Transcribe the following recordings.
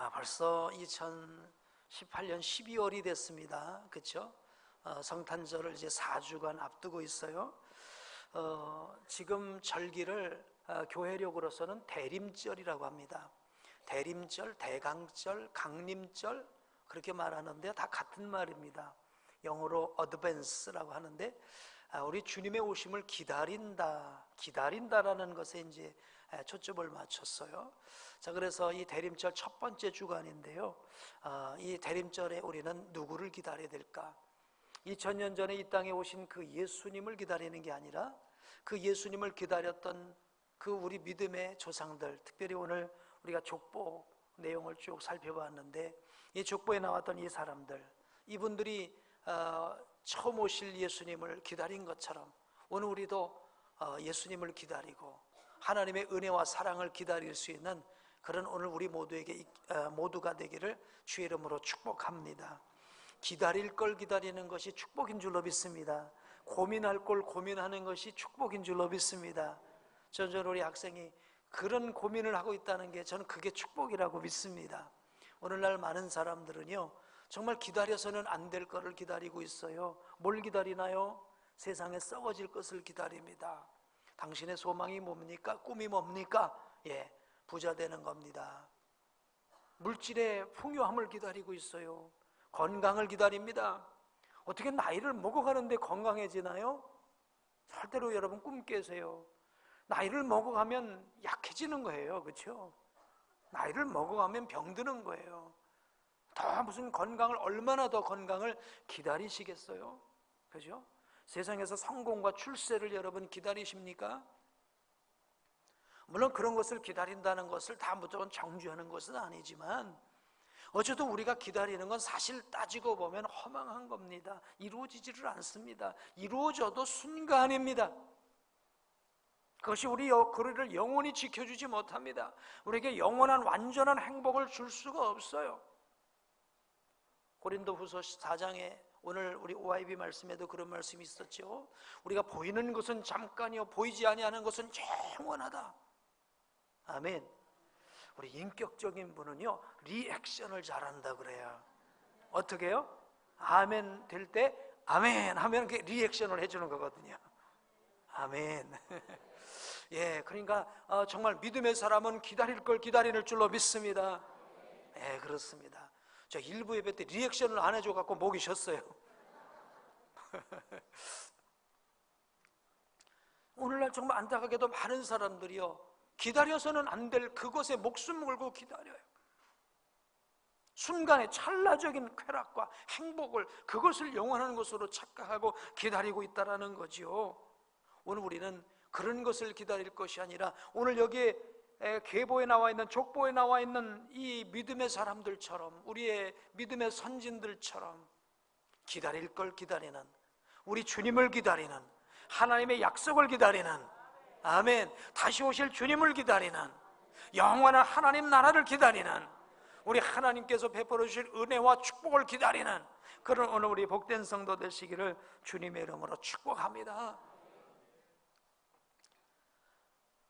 벌써 2018년 12월이 됐습니다. 그렇죠? 성탄절을 이제 4주간 앞두고 있어요. 지금 절기를 교회력으로서는 대림절이라고 합니다. 대림절, 대강절, 강림절 그렇게 말하는데 다 같은 말입니다. 영어로 advance라고 하는데 우리 주님의 오심을 기다린다라는 것에 이제 초점을 맞췄어요. 자, 그래서 이 대림절 첫 번째 주간인데요. 이 대림절에 우리는 누구를 기다려야 될까? 2000년 전에 이 땅에 오신 그 예수님을 기다리는 게 아니라 그 예수님을 기다렸던 그 우리 믿음의 조상들, 특별히 오늘 우리가 족보 내용을 쭉 살펴봤는데 이 족보에 나왔던 이 사람들, 이분들이 처음 오실 예수님을 기다린 것처럼 오늘 우리도 예수님을 기다리고 하나님의 은혜와 사랑을 기다릴 수 있는 그런 오늘 우리 모두가 되기를 주의 이름으로 축복합니다. 기다릴 걸 기다리는 것이 축복인 줄로 믿습니다. 고민할 걸 고민하는 것이 축복인 줄로 믿습니다. 저는 우리 학생이 그런 고민을 하고 있다는 게 저는 그게 축복이라고 믿습니다. 오늘날 많은 사람들은요 정말 기다려서는 안 될 거를 기다리고 있어요. 뭘 기다리나요? 세상에 썩어질 것을 기다립니다. 당신의 소망이 뭡니까? 꿈이 뭡니까? 부자 되는 겁니다. 물질의 풍요함을 기다리고 있어요. 건강을 기다립니다. 어떻게 나이를 먹어가는데 건강해지나요? 절대로 여러분 꿈 깨세요. 나이를 먹어가면 약해지는 거예요. 그렇죠? 나이를 먹어가면 병드는 거예요. 더 무슨 건강을, 얼마나 더 건강을 기다리시겠어요? 그죠? 세상에서 성공과 출세를 여러분 기다리십니까? 물론 그런 것을 기다린다는 것을 다 무조건 정죄하는 것은 아니지만 어쨌든 우리가 기다리는 건 사실 따지고 보면 허망한 겁니다. 이루어지지를 않습니다. 이루어져도 순간입니다. 그것이 우리를 영원히 지켜주지 못합니다. 우리에게 영원한 완전한 행복을 줄 수가 없어요. 고린도후서 4장에 오늘 우리 OIB 말씀에도 그런 말씀이 있었죠. 우리가 보이는 것은 잠깐이요 보이지 아니하는 것은 영원하다. 아멘. 우리 인격적인 분은요 리액션을 잘한다 그래요. 어떻게 해요? 아멘 될 때 아멘 하면 리액션을 해주는 거거든요. 아멘. 그러니까 정말 믿음의 사람은 기다릴 걸 기다리는 줄로 믿습니다. 그렇습니다. 저 일부 예배 때 리액션을 안 해줘갖고 목이 쉬었어요. 오늘날 정말 안타깝게도 많은 사람들이요 기다려서는 안 될 그것에 목숨 걸고 기다려요. 순간의 찰나적인 쾌락과 행복을, 그것을 영원한 것으로 착각하고 기다리고 있다는 거지요. 오늘 우리는 그런 것을 기다릴 것이 아니라 오늘 여기에 계보에 나와 있는, 족보에 나와 있는 이 믿음의 사람들처럼, 우리의 믿음의 선진들처럼 기다릴 걸 기다리는, 우리 주님을 기다리는, 하나님의 약속을 기다리는, 아멘, 다시 오실 주님을 기다리는, 영원한 하나님 나라를 기다리는, 우리 하나님께서 베풀어 주실 은혜와 축복을 기다리는 그런 오늘 우리 복된 성도 되시기를 주님의 이름으로 축복합니다.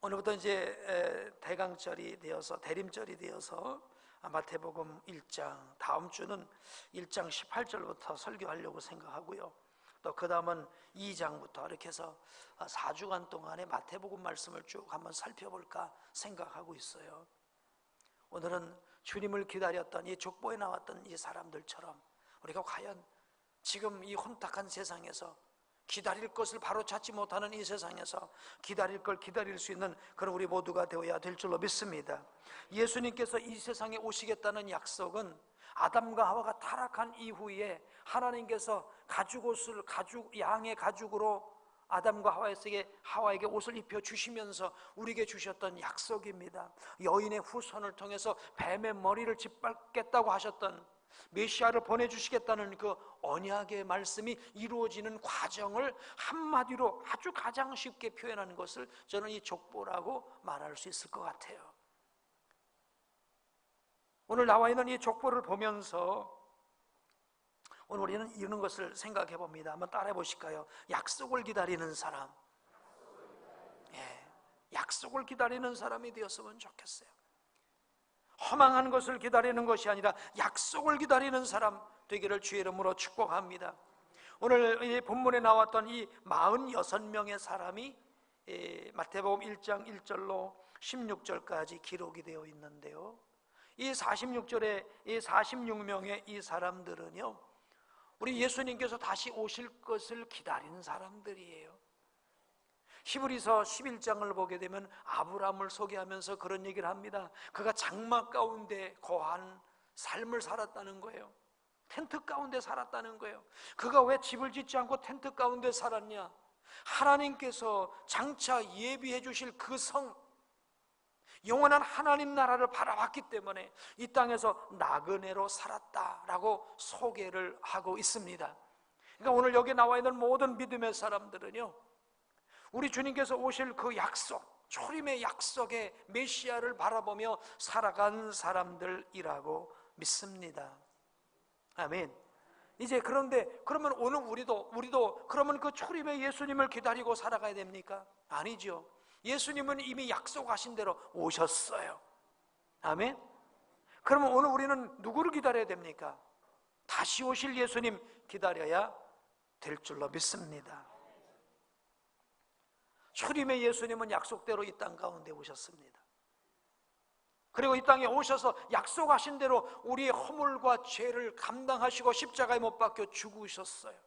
오늘부터 이제 대강절이 되어서, 대림절이 되어서 마태복음 1장, 다음 주는 1장 18절부터 설교하려고 생각하고요. 또 그 다음은 2장부터 이렇게 해서 4주간 동안의 마태복음 말씀을 쭉 한번 살펴볼까 생각하고 있어요. 오늘은 주님을 기다렸던 이 족보에 나왔던 이 사람들처럼 우리가 과연 지금 이 혼탁한 세상에서, 기다릴 것을 바로 찾지 못하는 이 세상에서 기다릴 걸 기다릴 수 있는 그런 우리 모두가 되어야 될 줄로 믿습니다. 예수님께서 이 세상에 오시겠다는 약속은 아담과 하와가 타락한 이후에 하나님께서 양의 가죽으로 아담과 하와에게 옷을 입혀 주시면서 우리에게 주셨던 약속입니다. 여인의 후손을 통해서 뱀의 머리를 짓밟겠다고 하셨던, 메시아를 보내주시겠다는 그 언약의 말씀이 이루어지는 과정을 한마디로 아주 가장 쉽게 표현하는 것을 저는 이 족보라고 말할 수 있을 것 같아요. 오늘 나와 있는 이 족보를 보면서 오늘 우리는 이런 것을 생각해 봅니다. 한번 따라해 보실까요? 약속을 기다리는 사람, 약속을 기다리는 사람이 되었으면 좋겠어요. 허망한 것을 기다리는 것이 아니라 약속을 기다리는 사람 되기를 주의 이름으로 축복합니다. 오늘 이 본문에 나왔던 이 46명의 사람이 마태복음 1장 1절로 16절까지 기록이 되어 있는데요, 이 46절에 이 46명의 이 사람들은요, 우리 예수님께서 다시 오실 것을 기다리는 사람들이에요. 히브리서 11장을 보게 되면 아브라함을 소개하면서 그런 얘기를 합니다. 그가 장막 가운데 거한 삶을 살았다는 거예요. 텐트 가운데 살았다는 거예요. 그가 왜 집을 짓지 않고 텐트 가운데 살았냐? 하나님께서 장차 예비해 주실 그 성, 영원한 하나님 나라를 바라봤기 때문에 이 땅에서 나그네로 살았다라고 소개를 하고 있습니다. 그러니까 오늘 여기 나와 있는 모든 믿음의 사람들은요, 우리 주님께서 오실 그 약속, 초림의 약속의 메시아를 바라보며 살아간 사람들이라고 믿습니다. 아멘. 이제 그런데 그러면 오늘 우리도 그러면 그 초림의 예수님을 기다리고 살아가야 됩니까? 아니죠. 예수님은 이미 약속하신 대로 오셨어요. 아멘. 그러면 오늘 우리는 누구를 기다려야 됩니까? 다시 오실 예수님 기다려야 될 줄로 믿습니다. 초림의 예수님은 약속대로 이 땅 가운데 오셨습니다. 그리고 이 땅에 오셔서 약속하신 대로 우리의 허물과 죄를 감당하시고 십자가에 못 박혀 죽으셨어요.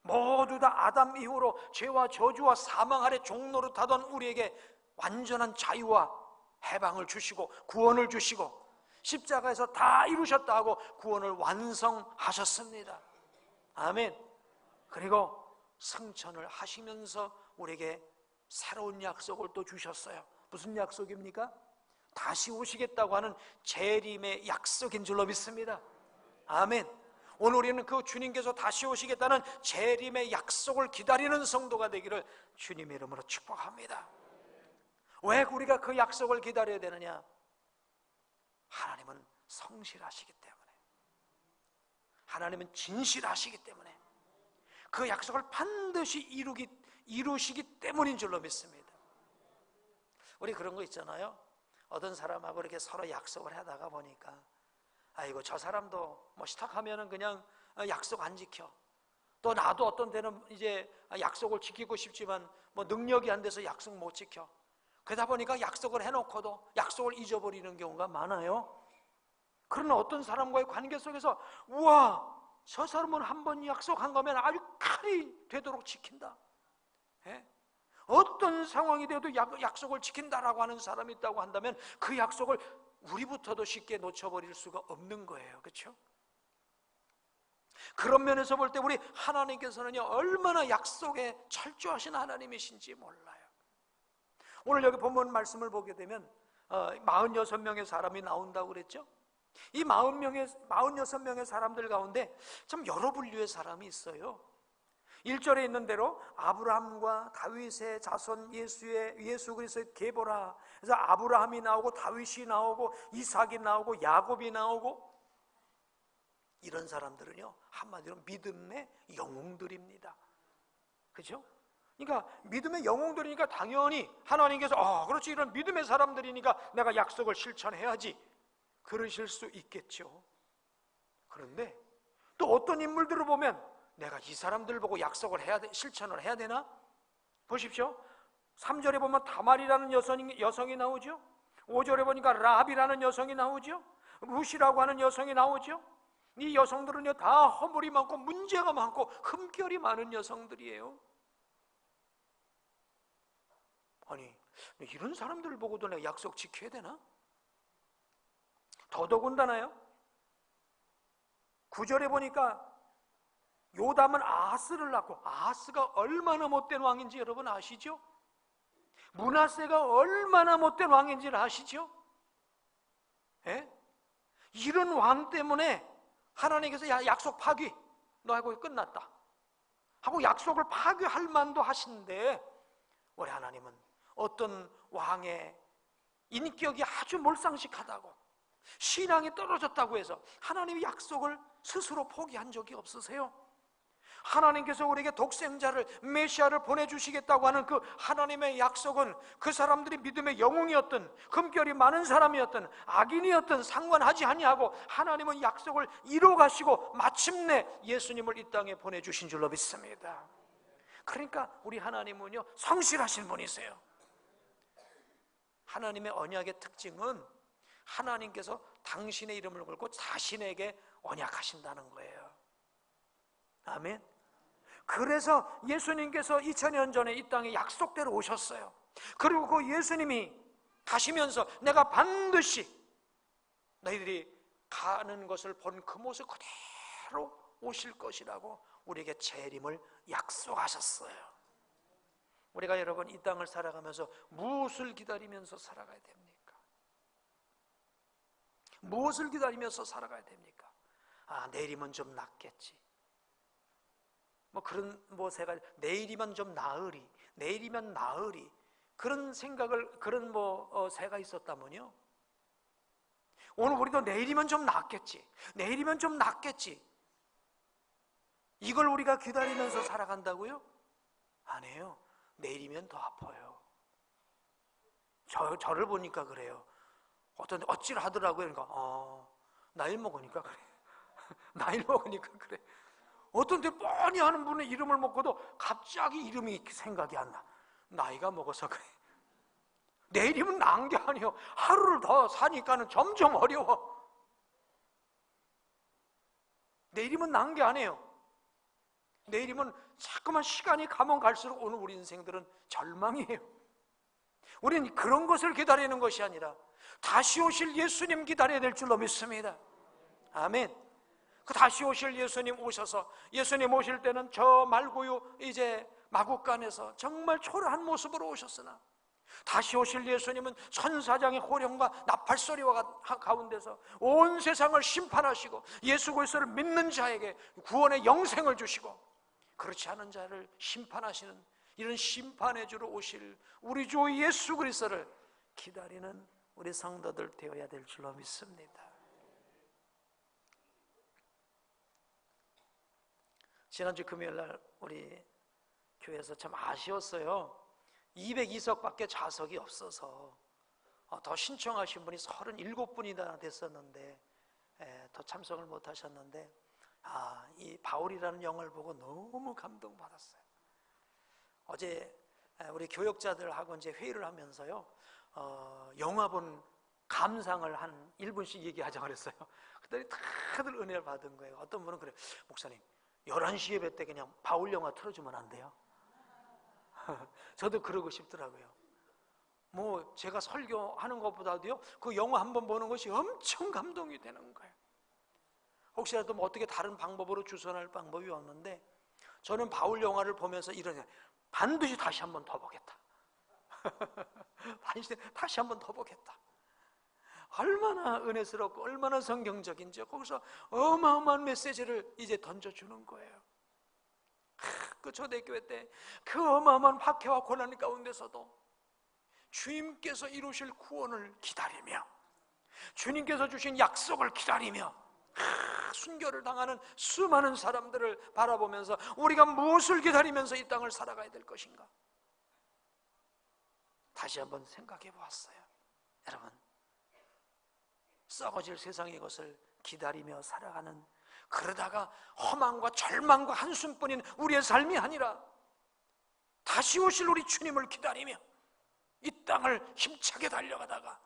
모두 다 아담 이후로 죄와 저주와 사망 아래 종노릇하던 우리에게 완전한 자유와 해방을 주시고 구원을 주시고 십자가에서 다 이루셨다 하고 구원을 완성하셨습니다. 아멘. 그리고 승천을 하시면서 우리에게 새로운 약속을 또 주셨어요. 무슨 약속입니까? 다시 오시겠다고 하는 재림의 약속인 줄로 믿습니다. 아멘. 오늘 우리는 그 주님께서 다시 오시겠다는 재림의 약속을 기다리는 성도가 되기를 주님의 이름으로 축복합니다. 왜 우리가 그 약속을 기다려야 되느냐? 하나님은 성실하시기 때문에, 하나님은 진실하시기 때문에, 그 약속을 반드시 이루시기 때문인 줄로 믿습니다. 우리 그런 거 있잖아요. 어떤 사람하고 이렇게 서로 약속을 하다가 보니까 아이고 저 사람도 뭐 시작하면은 그냥 약속 안 지켜. 또 나도 어떤 때는 이제 약속을 지키고 싶지만 뭐 능력이 안 돼서 약속 못 지켜. 그러다 보니까 약속을 해놓고도 약속을 잊어버리는 경우가 많아요. 그러나 어떤 사람과의 관계 속에서 우와, 저 사람은 한 번 약속한 거면 아주 칼이 되도록 지킨다. 예? 어떤 상황이 돼도 약속을 지킨다라고 하는 사람이 있다고 한다면 그 약속을 우리부터도 쉽게 놓쳐버릴 수가 없는 거예요. 그렇죠? 그런 면에서 볼 때 우리 하나님께서는요, 얼마나 약속에 철저하신 하나님이신지 몰라요. 오늘 여기 본문 말씀을 보게 되면 46명의 사람이 나온다고 그랬죠? 이 46명의 사람들 가운데 참 여러 분류의 사람이 있어요. 1절에 있는 대로 아브라함과 다윗의 자손 예수 그리스도의 계보라. 그래서 아브라함이 나오고 다윗이 나오고 이삭이 나오고 야곱이 나오고, 이런 사람들은요 한마디로 믿음의 영웅들입니다. 그렇죠? 그러니까 믿음의 영웅들이니까 당연히 하나님께서 그렇지, 이런 믿음의 사람들이니까 내가 약속을 실천해야지 그러실 수 있겠죠. 그런데 또 어떤 인물들을 보면 내가 이 사람들 보고 약속을 실천을 해야 되나? 보십시오. 3절에 보면 다말이라는 여성이 나오죠. 5절에 보니까 라합이라는 여성이 나오죠. 루시라고 하는 여성이 나오죠. 이 여성들은요 다 허물이 많고 문제가 많고 흠결이 많은 여성들이에요. 아니, 이런 사람들을 보고도 내가 약속 지켜야 되나? 더더군다나요 9절에 보니까 요담은 아하스를 낳고, 아하스가 얼마나 못된 왕인지 여러분 아시죠? 므낫세가 얼마나 못된 왕인지를 아시죠? 예? 이런 왕 때문에 하나님께서 약속 파기, 너하고 끝났다 하고 약속을 파기할 만도 하신데, 우리 하나님은 어떤 왕의 인격이 아주 몰상식하다고, 신앙이 떨어졌다고 해서 하나님이 약속을 스스로 포기한 적이 없으세요. 하나님께서 우리에게 독생자를, 메시아를 보내주시겠다고 하는 그 하나님의 약속은 그 사람들이 믿음의 영웅이었든 금결이 많은 사람이었든 악인이었든 상관하지 아니하고 하나님은 약속을 이루어가시고 마침내 예수님을 이 땅에 보내주신 줄로 믿습니다. 그러니까 우리 하나님은요, 성실하신 분이세요. 하나님의 언약의 특징은 하나님께서 당신의 이름을 걸고 자신에게 언약하신다는 거예요. 아멘. 그래서 예수님께서 2000년 전에 이 땅에 약속대로 오셨어요. 그리고 그 예수님이 가시면서 내가 반드시 너희들이 가는 것을 본 그 모습 그대로 오실 것이라고 우리에게 재림을 약속하셨어요. 우리가 여러분 이 땅을 살아가면서 무엇을 기다리면서 살아가야 됩니까? 무엇을 기다리면서 살아가야 됩니까? 아, 내일이면 좀 낫겠지. 그런 제가 내일이면 좀 나으리, 내일이면 나으리, 그런 생각을, 그런 새가 있었다면요, 오늘 우리도 내일이면 좀 낫겠지, 내일이면 좀 낫겠지, 이걸 우리가 기다리면서 살아간다고요? 아니에요. 내일이면 더 아파요. 저를 보니까 그래요. 어찌를 하더라고요. 그러니까 나이 먹으니까 그래. 나이 먹으니까 그래. 어떤 데 뻔히 하는 분의 이름을 먹고도 갑자기 이름이 생각이 안 나. 나이가 먹어서 그래. 내일이면 나은 게 아니에요. 하루를 더 사니까는 점점 어려워. 내일이면 나은 게 아니에요. 내일이면 자꾸만 시간이 가면 갈수록 오늘 우리 인생들은 절망이에요. 우리는 그런 것을 기다리는 것이 아니라 다시 오실 예수님 기다려야 될 줄로 믿습니다. 아멘. 그 다시 오실 예수님 오셔서, 예수님 오실 때는 저 말고요 이제 마국간에서 정말 초라한 모습으로 오셨으나 다시 오실 예수님은 천사장의 호령과 나팔소리와 가운데서 온 세상을 심판하시고 예수 그리스도를 믿는 자에게 구원의 영생을 주시고 그렇지 않은 자를 심판하시는 이런 심판의 주로 오실 우리 주 예수 그리스도를 기다리는 우리 성도들 되어야 될 줄로 믿습니다. 지난주 금요일날 우리 교회에서 참 아쉬웠어요. 202석밖에 좌석이 없어서 더 신청하신 분이 37분이나 됐었는데 더 참석을 못 하셨는데, 이 바울이라는 영화를 보고 너무 감동받았어요. 어제 우리 교역자들하고 이제 회의를 하면서요, 영화 본 감상을 한 1분씩 얘기하자고 그랬어요. 그랬더니 다들 은혜를 받은 거예요. 어떤 분은 그래요. 목사님, 11시 예배 때 그냥 바울 영화 틀어주면 안 돼요? 저도 그러고 싶더라고요. 제가 설교하는 것보다도요, 그 영화 한번 보는 것이 엄청 감동이 되는 거예요. 혹시라도 어떻게 다른 방법으로 주선할 방법이 없는데, 저는 바울 영화를 보면서 이러냐, 반드시 다시 한번 더 보겠다. 다시 한번 더 보겠다. 얼마나 은혜스럽고 얼마나 성경적인지 거기서 어마어마한 메시지를 이제 던져주는 거예요. 그 초대교회 때 그 어마어마한 박해와 고난 가운데서도 주님께서 이루실 구원을 기다리며 주님께서 주신 약속을 기다리며 순교를 당하는 수많은 사람들을 바라보면서 우리가 무엇을 기다리면서 이 땅을 살아가야 될 것인가 다시 한번 생각해 보았어요. 여러분, 썩어질 세상의 것을 기다리며 살아가는, 그러다가 허망과 절망과 한숨뿐인 우리의 삶이 아니라 다시 오실 우리 주님을 기다리며 이 땅을 힘차게 달려가다가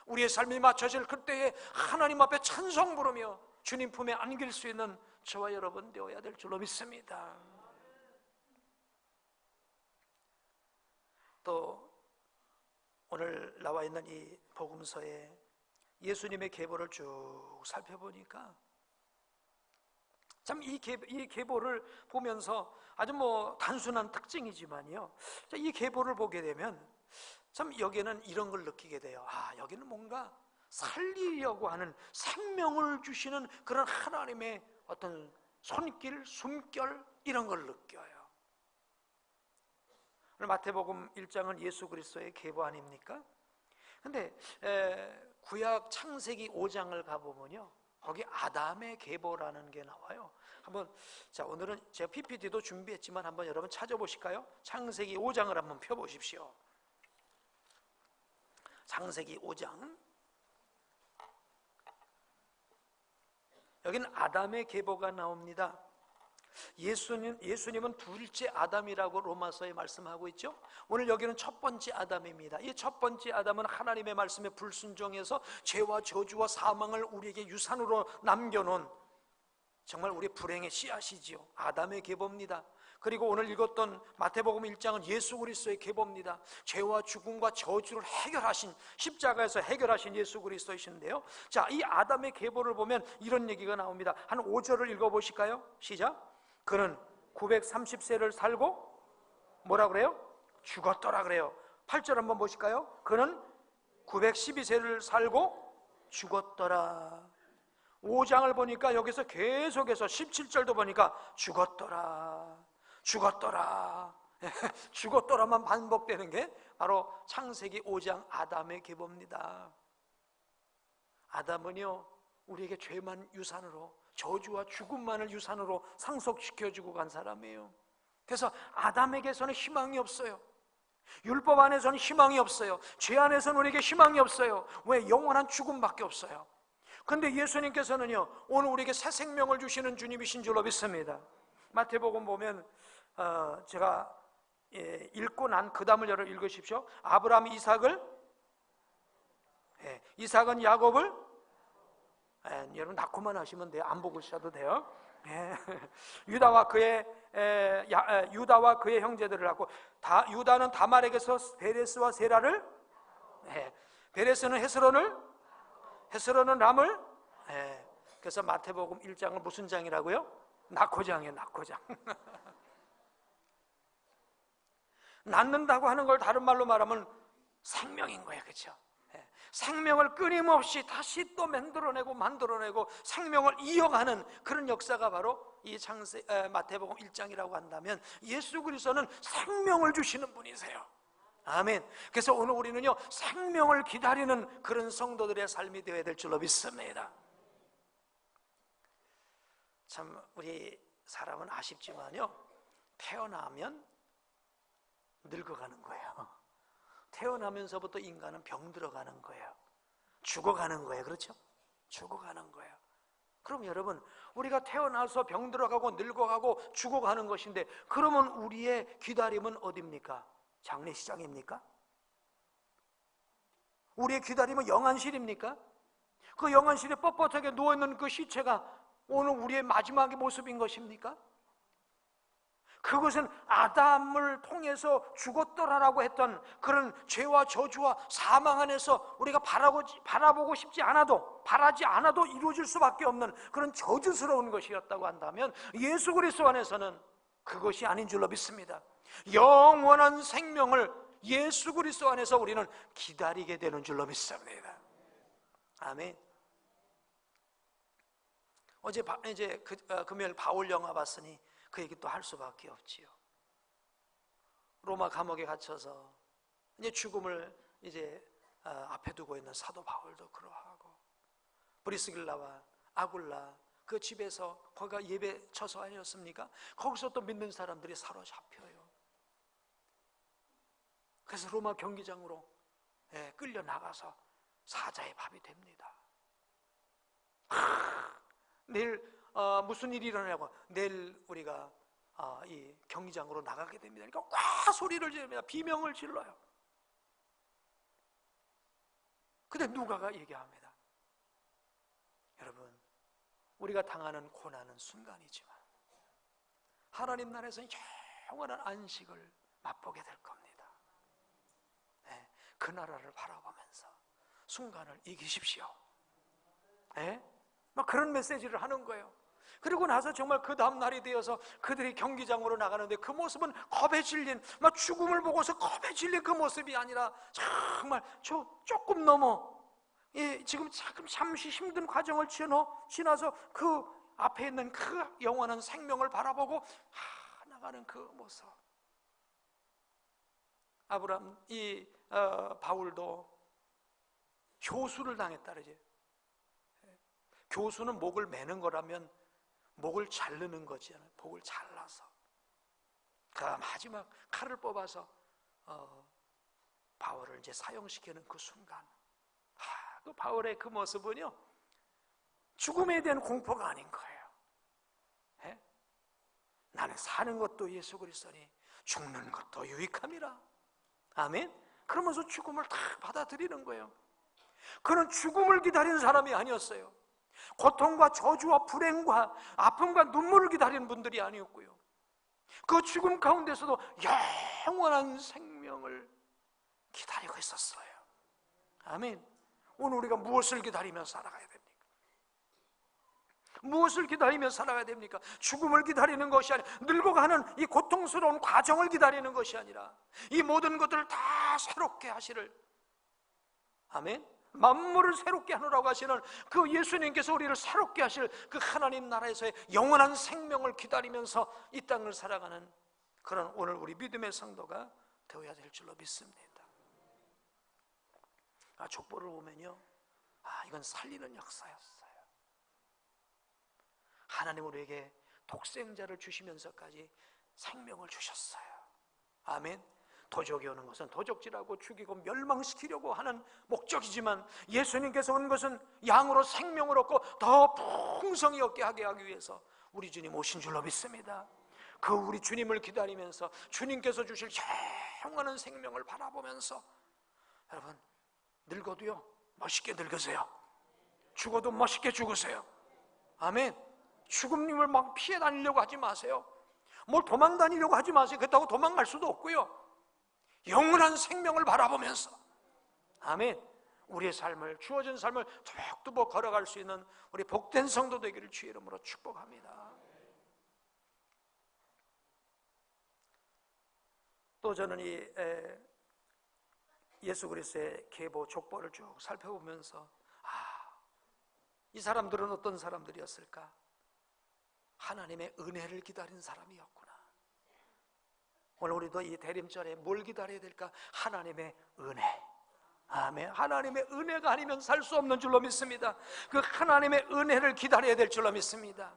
우리의 삶이 맞춰질 그때에 하나님 앞에 찬송 부르며 주님 품에 안길 수 있는 저와 여러분 되어야 될 줄로 믿습니다. 또 오늘 나와 있는 이 복음서에 예수님의 계보를 쭉 살펴보니까 참 이 계보를 보면서 아주 단순한 특징이지만요, 이 계보를 보게 되면 참 여기에는 이런 걸 느끼게 돼요. 여기는 뭔가 살리려고 하는, 생명을 주시는 그런 하나님의 어떤 손길, 숨결, 이런 걸 느껴요. 오늘 마태복음 1장은 예수 그리스도의 계보 아닙니까? 근데 구약 창세기 5장을 가보면요, 거기 아담의 계보라는 게 나와요. 한번, 자, 오늘은 제가 PPT도 준비했지만 한번 여러분 찾아보실까요? 창세기 5장을 한번 펴보십시오. 창세기 5장. 여기는 아담의 계보가 나옵니다. 예수님은 둘째 아담이라고 로마서에 말씀하고 있죠. 오늘 여기는 첫 번째 아담입니다. 이 첫 번째 아담은 하나님의 말씀에 불순종해서 죄와 저주와 사망을 우리에게 유산으로 남겨놓은 정말 우리 불행의 씨앗이지요. 아담의 계보입니다. 그리고 오늘 읽었던 마태복음 1장은 예수 그리스도의 계보입니다. 죄와 죽음과 저주를 해결하신, 십자가에서 해결하신 예수 그리스도이신데요. 자, 이 아담의 계보를 보면 이런 얘기가 나옵니다. 한 5절을 읽어보실까요? 시작. 그는 930세를 살고 뭐라 그래요? 죽었더라 그래요. 8절 한번 보실까요? 그는 912세를 살고 죽었더라. 5장을 보니까 여기서 계속해서 17절도 보니까 죽었더라, 죽었더라, 죽었더라만 반복되는 게 바로 창세기 5장 아담의 계보입니다. 아담은요, 우리에게 죄만 유산으로, 저주와 죽음만을 유산으로 상속시켜주고 간 사람이에요. 그래서 아담에게서는 희망이 없어요. 율법 안에서는 희망이 없어요. 죄 안에서는 우리에게 희망이 없어요. 왜? 영원한 죽음밖에 없어요. 근데 예수님께서는요, 오늘 우리에게 새 생명을 주시는 주님이신 줄로 믿습니다. 마태복음 보면 제가 읽고 난 그 다음을 여러분 읽으십시오. 아브라함이 이삭을, 이삭은 야곱을, 여러분 낳고만 하시면 돼요. 안 보고 있어도 돼요. 유다와 그의 형제들을 낳고, 유다는 다말에게서 베레스와 세라를, 베레스는 헤스론을, 헤스론은 람을, 그래서 마태복음 1장은 무슨 장이라고요? 낙호장이에요. 낙호장. 낳는다고 하는 걸 다른 말로 말하면 생명인 거예요. 그렇죠? 생명을 끊임없이 다시 또 만들어내고 생명을 이어가는 그런 역사가 바로 이 마태복음 1장이라고 한다면, 예수 그리스도는 생명을 주시는 분이세요. 아멘. 그래서 오늘 우리는요, 생명을 기다리는 그런 성도들의 삶이 되어야 될 줄로 믿습니다. 참 우리 사람은 아쉽지만요, 태어나면 늙어가는 거예요. 태어나면서부터 인간은 병들어가는 거예요. 죽어가는 거예요. 그렇죠? 죽어가는 거예요. 그럼 여러분, 우리가 태어나서 병들어가고 늙어가고 죽어가는 것인데, 그러면 우리의 기다림은 어디입니까? 장례식장입니까? 우리의 기다림은 영안실입니까? 그 영안실에 뻣뻣하게 누워있는 그 시체가 오늘 우리의 마지막의 모습인 것입니까? 그것은 아담을 통해서 죽었더라라고 했던 그런 죄와 저주와 사망 안에서 우리가 바라보고 싶지 않아도, 바라지 않아도 이루어질 수밖에 없는 그런 저주스러운 것이었다고 한다면, 예수 그리스도 안에서는 그것이 아닌 줄로 믿습니다. 영원한 생명을 예수 그리스도 안에서 우리는 기다리게 되는 줄로 믿습니다. 아멘. 이제 금요일 바울 영화 봤으니 그 얘기 또 할 수밖에 없지요. 로마 감옥에 갇혀서 이제 죽음을 앞에 두고 있는 사도 바울도 그러하고, 브리스길라와 아굴라 그 집에서, 거기가 예배 처소 아니었습니까? 거기서 또 믿는 사람들이 사로잡혀요. 그래서 로마 경기장으로 끌려 나가서 사자의 밥이 됩니다. 내일 무슨 일이 일어나냐고, 내일 우리가 이 경기장으로 나가게 됩니다. 그러니까 와 소리를 지릅니다. 비명을 질러요. 근데 누가가 얘기합니다. 여러분, 우리가 당하는 고난은 순간이지만 하나님 나라에서는 영원한 안식을 맛보게 될 겁니다. 그 나라를 바라보면서 순간을 이기십시오. 막 그런 메시지를 하는 거예요. 그리고 나서 정말 그 다음 날이 되어서 그들이 경기장으로 나가는데, 그 모습은 겁에 질린, 막 죽음을 보고서 겁에 질린 그 모습이 아니라 정말 조금 넘어, 지금 잠시 힘든 과정을 지나서 그 앞에 있는 그 영원한 생명을 바라보고 나가는 그 모습. 바울도 교수를 당했다 그러지. 교수는 목을 매는 거라면 목을 자르는 거지. 목을 잘라서 그 마지막 칼을 뽑아서 바울을 이제 사형시키는 그 순간, 그 바울의 그 모습은요, 죽음에 대한 공포가 아닌 거예요. 예? 나는 사는 것도 예수 그리스도니 죽는 것도 유익함이라. 아멘. 그러면서 죽음을 다 받아들이는 거예요. 그는 죽음을 기다리는 사람이 아니었어요. 고통과 저주와 불행과 아픔과 눈물을 기다리는 분들이 아니었고요, 그 죽음 가운데서도 영원한 생명을 기다리고 있었어요. 아멘. 오늘 우리가 무엇을 기다리며 살아가야 됩니까? 무엇을 기다리며 살아야 됩니까? 죽음을 기다리는 것이 아니라, 늙어가는 이 고통스러운 과정을 기다리는 것이 아니라 이 모든 것들을 다 새롭게 하시를, 아멘, 만물을 새롭게 하느라고 하시는 그 예수님께서 우리를 새롭게 하실 그 하나님 나라에서의 영원한 생명을 기다리면서 이 땅을 살아가는 그런 오늘 우리 믿음의 성도가 되어야 될 줄로 믿습니다. 족보를 보면요, 이건 살리는 역사였어요. 하나님 우리에게 독생자를 주시면서까지 생명을 주셨어요. 아멘. 도적이 오는 것은 도적질하고 죽이고 멸망시키려고 하는 목적이지만, 예수님께서 온 것은 양으로 생명을 얻고 더 풍성히 얻게 하기 위해서 우리 주님 오신 줄로 믿습니다. 그 우리 주님을 기다리면서 주님께서 주실 영원한 생명을 바라보면서, 여러분, 늙어도요 멋있게 늙으세요. 죽어도 멋있게 죽으세요. 아멘. 죽음님을 막 피해 다니려고 하지 마세요. 뭘 도망 다니려고 하지 마세요. 그렇다고 도망갈 수도 없고요, 영원한 생명을 바라보면서, 아멘, 우리의 삶을, 주어진 삶을 툭툭 걸어갈 수 있는 우리 복된 성도 되기를 주의 이름으로 축복합니다. 또 저는 이 예수 그리스도의 계보 족보를 쭉 살펴보면서, 이 사람들은 어떤 사람들이었을까? 하나님의 은혜를 기다린 사람이었구나. 오늘 우리도 이 대림절에 뭘 기다려야 될까? 하나님의 은혜. 아멘. 하나님의 은혜가 아니면 살 수 없는 줄로 믿습니다. 그 하나님의 은혜를 기다려야 될 줄로 믿습니다.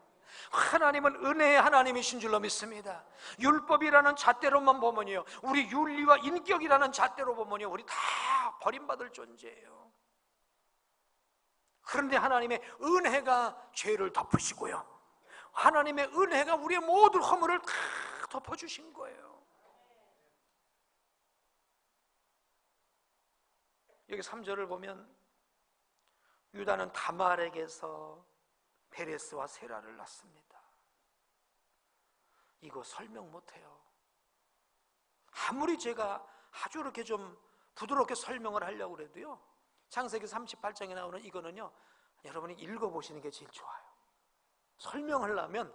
하나님은 은혜의 하나님이신 줄로 믿습니다. 율법이라는 잣대로만 보면요, 우리 윤리와 인격이라는 잣대로 보면요, 우리 다 버림받을 존재예요. 그런데 하나님의 은혜가 죄를 덮으시고요, 하나님의 은혜가 우리의 모든 허물을 다 덮어주신 거예요. 여기 3절을 보면, 유다는 다말에게서 베레스와 세라를 낳습니다. 이거 설명 못해요. 아무리 제가 아주 이렇게 좀 부드럽게 설명을 하려고 해도요, 창세기 38장에 나오는 이거는요, 여러분이 읽어보시는 게 제일 좋아요. 설명하려면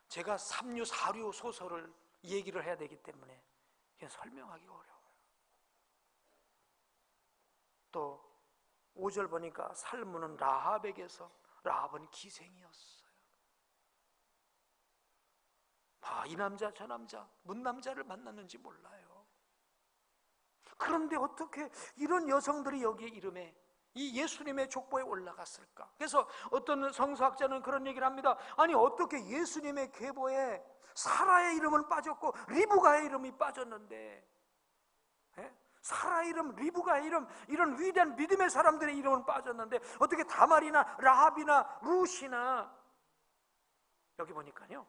제가 3류, 4류 소설을 얘기를 해야 되기 때문에 설명하기가 어려워요. 또 5절 보니까 살문은 라합에게서, 라합은 기생이었어요. 이 남자 저 남자 문남자를 만났는지 몰라요. 그런데 어떻게 이런 여성들이 여기에 이름에 이 예수님의 족보에 올라갔을까? 그래서 어떤 성서학자는 그런 얘기를 합니다. 아니, 어떻게 예수님의 계보에 사라의 이름은 빠졌고 리브가의 이름이 빠졌는데, 사라의 이름, 리브가의 이름, 이런 위대한 믿음의 사람들의 이름은 빠졌는데 어떻게 다말이나 라합이나 룻이나, 여기 보니까요,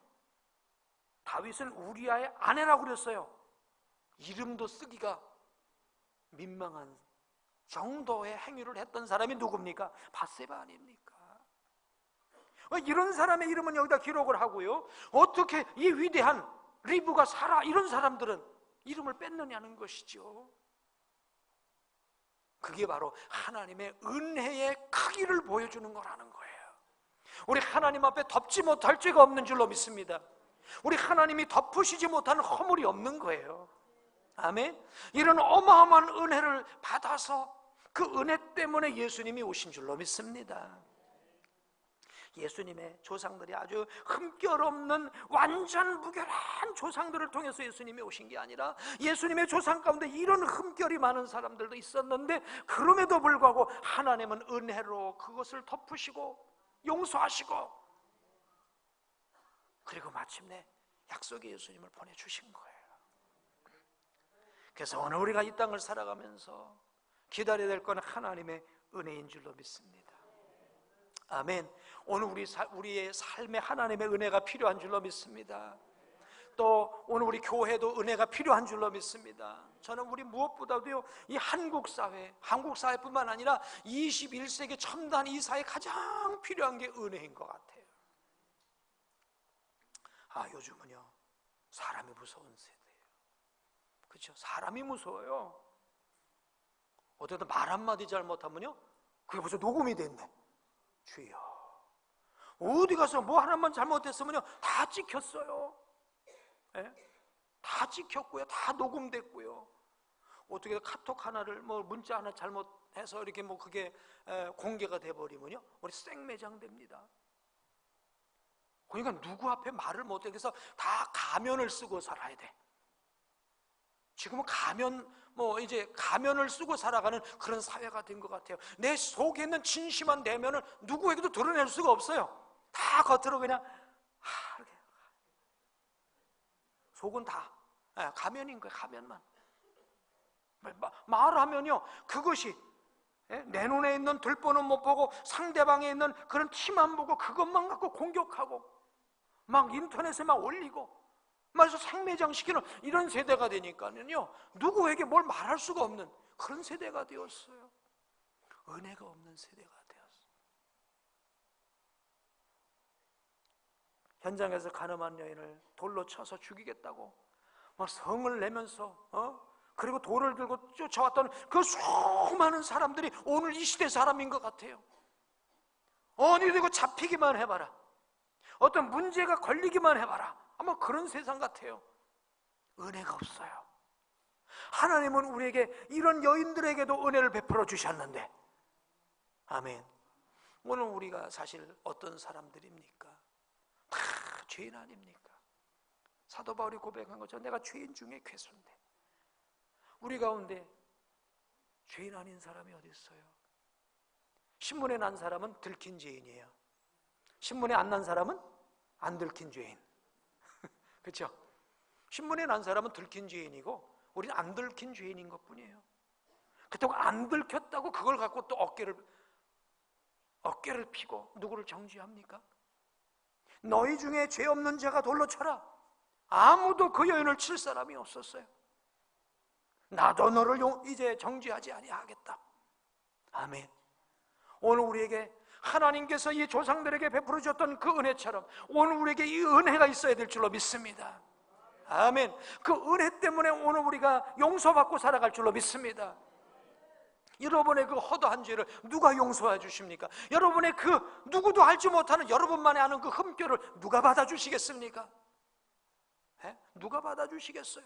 다윗은 우리아의 아내라고 그랬어요. 이름도 쓰기가 민망한 정도의 행위를 했던 사람이 누굽니까? 밧세바 아닙니까? 이런 사람의 이름은 여기다 기록을 하고요, 어떻게 이 위대한 리브가, 사라, 이런 사람들은 이름을 뺐느냐는 것이죠. 그게 바로 하나님의 은혜의 크기를 보여주는 거라는 거예요. 우리 하나님 앞에 덮지 못할 죄가 없는 줄로 믿습니다. 우리 하나님이 덮으시지 못하는 허물이 없는 거예요. 아멘. 이런 어마어마한 은혜를 받아서 그 은혜 때문에 예수님이 오신 줄로 믿습니다. 예수님의 조상들이 아주 흠결 없는 완전 무결한 조상들을 통해서 예수님이 오신 게 아니라, 예수님의 조상 가운데 이런 흠결이 많은 사람들도 있었는데, 그럼에도 불구하고 하나님은 은혜로 그것을 덮으시고 용서하시고 그리고 마침내 약속의 예수님을 보내주신 거예요. 그래서 오늘 우리가 이 땅을 살아가면서 기다려야 될 건 하나님의 은혜인 줄로 믿습니다. 아멘. 오늘 우리의 삶에 하나님의 은혜가 필요한 줄로 믿습니다. 또 오늘 우리 교회도 은혜가 필요한 줄로 믿습니다. 저는 우리 무엇보다도요, 이 한국 사회뿐만 아니라 21세기 첨단 이 사회에 가장 필요한 게 은혜인 것 같아요. 요즘은요, 사람이 무서운 세대예요. 그렇죠? 사람이 무서워요. 어쨌든 말 한마디 잘못하면요, 그게 벌써 녹음이 됐네. 주여, 어디 가서 뭐 하나만 잘못했으면요, 다 찍혔어요. 예? 다 찍혔고요, 다 녹음됐고요. 어떻게 카톡 하나를, 문자 하나 잘못해서 이렇게 그게 공개가 돼버리면요, 우리 생매장됩니다. 그러니까 누구 앞에 말을 못해. 그래서 다 가면을 쓰고 살아야 돼. 지금은 이제 가면을 쓰고 살아가는 그런 사회가 된 것 같아요. 내 속에 있는 진심한 내면을 누구에게도 드러낼 수가 없어요. 다 겉으로 그냥 이렇게. 속은 다 가면인 거예요. 가면만. 말하면요, 그것이 내 눈에 있는 들보는 못 보고 상대방에 있는 그런 티만 보고 그것만 갖고 공격하고 막 인터넷에 막 올리고 말해서 생매장시키는 이런 세대가 되니까는요, 누구에게 뭘 말할 수가 없는 그런 세대가 되었어요. 은혜가 없는 세대가 되었어요. 현장에서 가늠한 여인을 돌로 쳐서 죽이겠다고 막 성을 내면서 그리고 돌을 들고 쫓아왔던 그 수많은 사람들이 오늘 이 시대 사람인 것 같아요. 어디고 잡히기만 해봐라, 어떤 문제가 걸리기만 해봐라, 아마 그런 세상 같아요. 은혜가 없어요. 하나님은 우리에게 이런 여인들에게도 은혜를 베풀어 주셨는데, 아멘. 오늘 우리가 사실 어떤 사람들입니까? 다 죄인 아닙니까? 사도 바울이 고백한 것처럼 내가 죄인 중에 괴수인데, 우리 가운데 죄인 아닌 사람이 어디 있어요? 신문에 난 사람은 들킨 죄인이에요. 신문에 안 난 사람은 안 들킨 죄인. 그렇죠? 신문에 난 사람은 들킨 죄인이고 우리는 안 들킨 죄인인 것뿐이에요. 그렇다고 안 들켰다고 그걸 갖고 또 어깨를 피고 누구를 정죄합니까? 너희 중에 죄 없는 자가 돌로 쳐라. 아무도 그 여인을 칠 사람이 없었어요. 나도 너를 이제 정죄하지 아니하겠다. 아멘. 오늘 우리에게 하나님께서 이 조상들에게 베풀어 주셨던 그 은혜처럼 오늘 우리에게 이 은혜가 있어야 될 줄로 믿습니다. 아멘. 그 은혜 때문에 오늘 우리가 용서받고 살아갈 줄로 믿습니다. 여러분의 그 허다한 죄를 누가 용서해 주십니까? 여러분의 그 누구도 알지 못하는 여러분만이 아는 그 흠결을 누가 받아주시겠습니까? 누가 받아주시겠어요?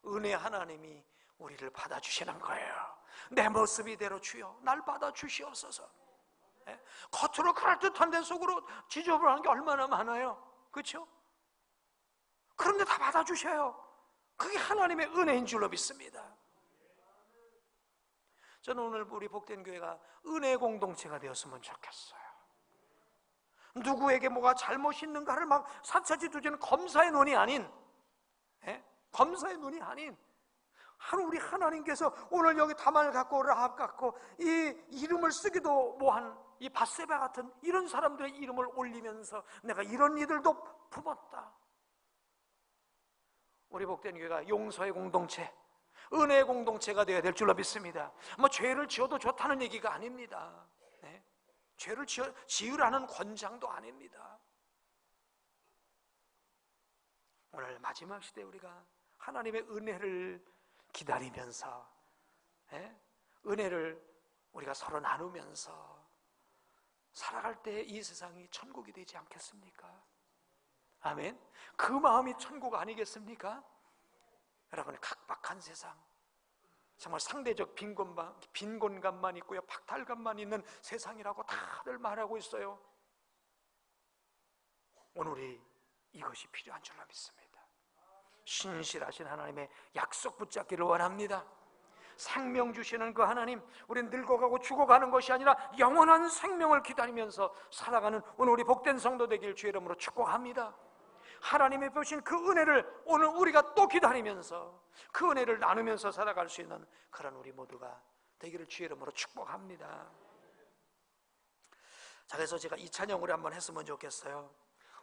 은혜 하나님이 우리를 받아주시는 거예요. 내 모습 이대로 주여 날 받아주시옵소서. 겉으로 그럴듯한데 속으로 지저분한 게 얼마나 많아요. 그렇죠? 그런데 다 받아주셔요. 그게 하나님의 은혜인 줄로 믿습니다. 저는 오늘 우리 복된 교회가 은혜 공동체가 되었으면 좋겠어요. 누구에게 뭐가 잘못 있는가를 막 사차지두지는 검사의 눈이 아닌, 검사의 눈이 아닌 우리 하나님께서 오늘 여기 다만을 갖고 라합 갖고 이 이름을 쓰기도 뭐한 이 밧세바 같은 이런 사람들의 이름을 올리면서 내가 이런 이들도 품었다. 우리 복된 교회가 용서의 공동체, 은혜의 공동체가 되어야 될 줄로 믿습니다. 죄를 지어도 좋다는 얘기가 아닙니다. 죄를 지으라는 권장도 아닙니다. 오늘 마지막 시대에 우리가 하나님의 은혜를 기다리면서 은혜를 우리가 서로 나누면서 살아갈 때 이 세상이 천국이 되지 않겠습니까? 아멘. 그 마음이 천국 아니겠습니까? 여러분, 각박한 세상, 정말 상대적 빈곤감만 있고요, 박탈감만 있는 세상이라고 다들 말하고 있어요. 오늘 이것이 필요한 줄로 믿습니다. 신실하신 하나님의 약속 붙잡기를 원합니다. 생명 주시는 그 하나님, 우리는 늙어가고 죽어가는 것이 아니라 영원한 생명을 기다리면서 살아가는 오늘 우리 복된 성도 되길 주의 이름으로 축복합니다. 하나님이 주신 그 은혜를 오늘 우리가 또 기다리면서 그 은혜를 나누면서 살아갈 수 있는 그런 우리 모두가 되기를 주의 이름으로 축복합니다. 자, 그래서 제가 이 찬양 우리 한번 했으면 좋겠어요.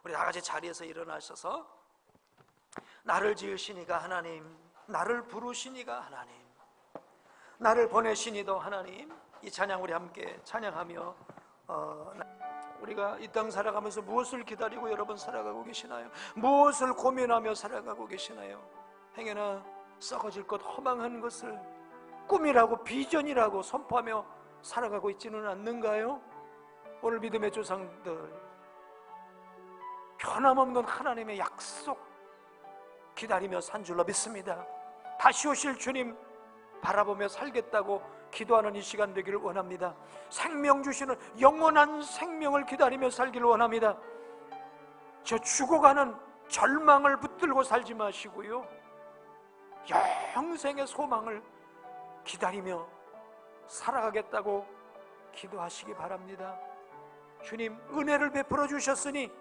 우리 다 같이 자리에서 일어나셔서 나를 지으시니가 하나님, 나를 부르시니가 하나님, 나를 보내시니도 하나님, 이 찬양 우리 함께 찬양하며 우리가 이 땅 살아가면서 무엇을 기다리고 여러분 살아가고 계시나요? 무엇을 고민하며 살아가고 계시나요? 행여나 썩어질 것 허망한 것을 꿈이라고 비전이라고 선포하며 살아가고 있지는 않는가요? 오늘 믿음의 조상들, 변함없는 하나님의 약속 기다리며 산 줄로 믿습니다. 다시 오실 주님 바라보며 살겠다고 기도하는 이 시간 되기를 원합니다. 생명 주시는 영원한 생명을 기다리며 살기를 원합니다. 저 죽어가는 절망을 붙들고 살지 마시고요, 영생의 소망을 기다리며 살아가겠다고 기도하시기 바랍니다. 주님 은혜를 베풀어 주셨으니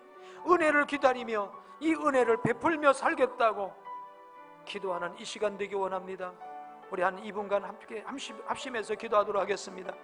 은혜를 기다리며 이 은혜를 베풀며 살겠다고 기도하는 이 시간 되기 원합니다. 우리 한 2분간 함께 합심해서 기도하도록 하겠습니다.